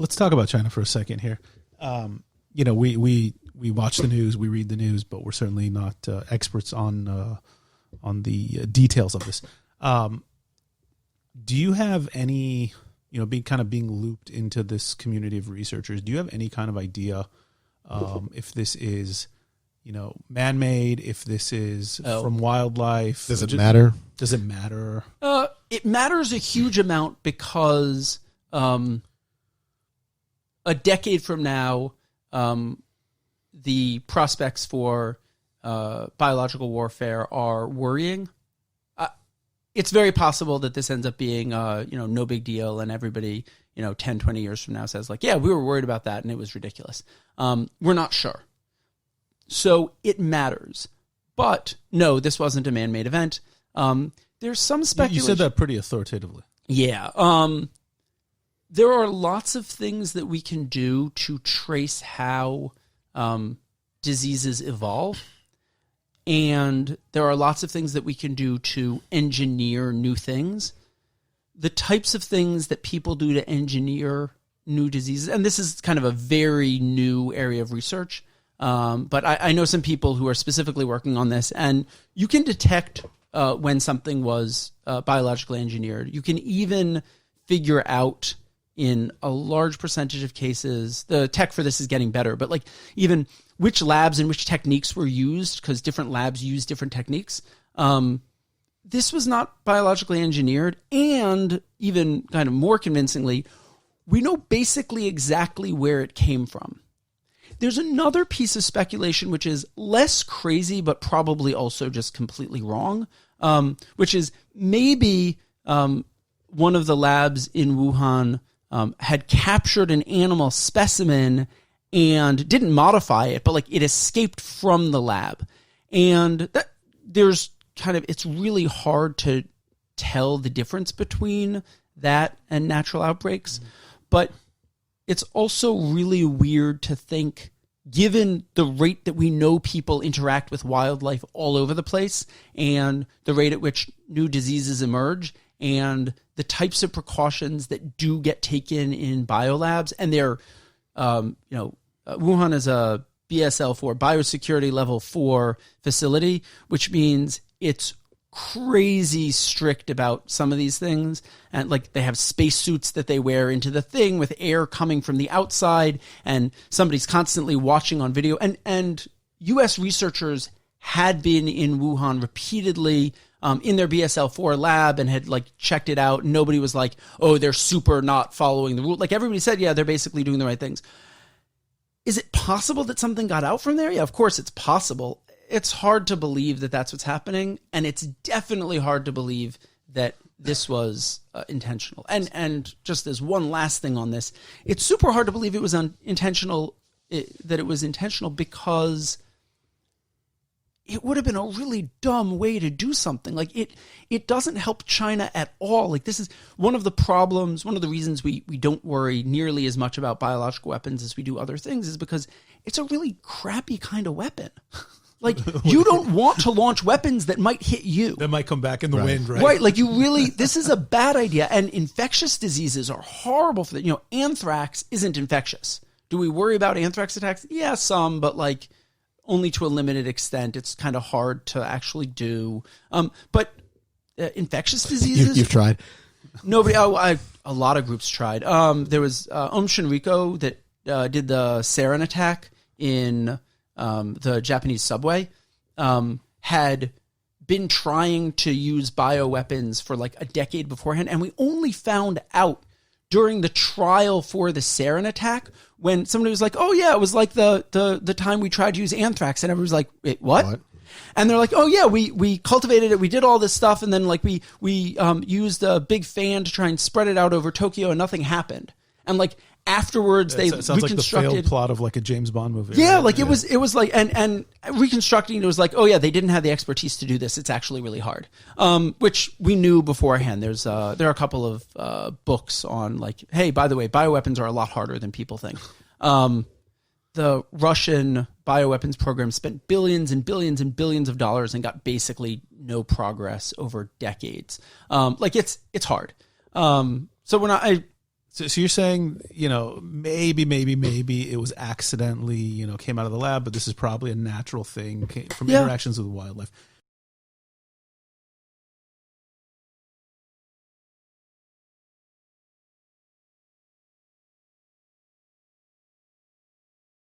let's talk about China for a second here. We watch the news, we read the news, but we're certainly not experts on the details of this. Do you have any, being looped into this community of researchers? Do you have any kind of idea if this is, man-made, if this is from wildlife? Does it matter? Does it matter? It matters a huge amount because a decade from now, the prospects for biological warfare are worrying. It's very possible that this ends up being, no big deal, and everybody, 10, 20 years from now says like, yeah, we were worried about that and it was ridiculous. We're not sure. So it matters. But no, this wasn't a man-made event. There's some speculation. You said that pretty authoritatively. Yeah. There are lots of things that we can do to trace how diseases evolve. And there are lots of things that we can do to engineer new things. The types of things that people do to engineer new diseases, and this is kind of a very new area of research, but I know some people who are specifically working on this, and you can detect when something was biologically engineered. You can even figure out in a large percentage of cases, the tech for this is getting better, but like even which labs and which techniques were used, because different labs use different techniques. This was not biologically engineered, and even kind of more convincingly, we know basically exactly where it came from. There's another piece of speculation which is less crazy, but probably also just completely wrong, which is maybe one of the labs in Wuhan had captured an animal specimen and didn't modify it, but like it escaped from the lab. And that there's it's really hard to tell the difference between that and natural outbreaks. But it's also really weird to think, given the rate that we know people interact with wildlife all over the place and the rate at which new diseases emerge and the types of precautions that do get taken in biolabs, and they're, Wuhan is a BSL-4, biosecurity level 4 facility, which means it's crazy strict about some of these things. And like they have spacesuits that they wear into the thing with air coming from the outside, and somebody's constantly watching on video. And US researchers had been in Wuhan repeatedly in their BSL-4 lab and had like checked it out. Nobody was like, oh, they're super not following the rule. Like everybody said, yeah, they're basically doing the right things. Is it possible that something got out from there? Yeah, of course it's possible. It's hard to believe that that's what's happening, and it's definitely hard to believe that this was intentional. And just as one last thing on this, it's super hard to believe it was intentional, that it was intentional, because it would have been a really dumb way to do something. Like it doesn't help China at all. Like this is one of the problems, one of the reasons we don't worry nearly as much about biological weapons as we do other things, is because it's a really crappy kind of weapon. Like, you don't want to launch weapons that might hit you. That might come back in the wind, right? Right. Like, this is a bad idea. And infectious diseases are horrible for that. Anthrax isn't infectious. Do we worry about anthrax attacks? Yeah, some, but like only to a limited extent. It's kind of hard to actually do. But infectious diseases. You've tried. Nobody. A lot of groups tried. There was Aum Shinrikyo that did the sarin attack in the Japanese subway, had been trying to use bioweapons for like a decade beforehand. And we only found out during the trial for the sarin attack when somebody was like, oh yeah, it was like the time we tried to use anthrax. And everybody's like, wait, what? And they're like, oh yeah, we cultivated it. We did all this stuff. And then like we used a big fan to try and spread it out over Tokyo, and nothing happened. And like, afterwards, they it sounds reconstructed like the failed plot of like a James Bond movie. Yeah, right? like it was like, and reconstructing it was like, oh yeah, they didn't have the expertise to do this. It's actually really hard, which we knew beforehand. There are a couple of books on like, hey, by the way, bioweapons are a lot harder than people think. The Russian bioweapons program spent billions and billions and billions of dollars and got basically no progress over decades. Like it's hard. So So you're saying, maybe it was accidentally, came out of the lab, but this is probably a natural thing from interactions with wildlife.